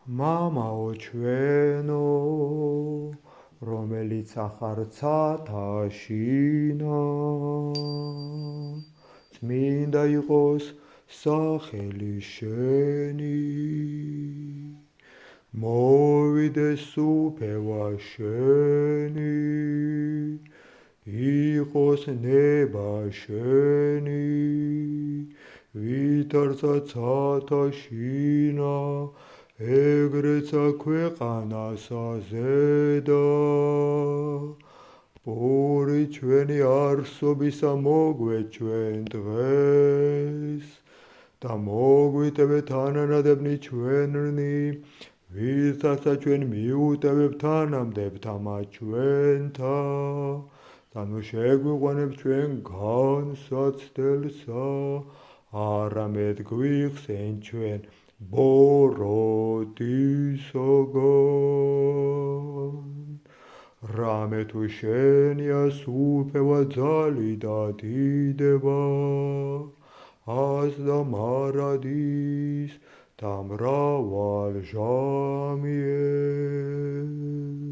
მამაო ჩვენო, რომელიც ახარ ცათაშინა, წმინდა იყოს სახელი შენი, მოვიდეს უფევა შენი, იყოს ნება შენი, ვითარცა ცათაშინა, ეგრეცა ქვეყანასა ზედა. პური ჩვენი არსობისა მოგვეთ ჩვენ დღეს და მოგვიტევეთ თანანადებნი ჩვენნი, ვისაც ჩვენ მიუტევებ თანამდებთა ჩვენთა და ნუ შეგვიყვანებ ჩვენ განსაცდელსა, არამედ გვიხსენ ჩვენ ბოროტისაგან. რამე თუ შენია სუფევა ძალი და დიდება, ასდა მარადის და მრავალჟამიერ.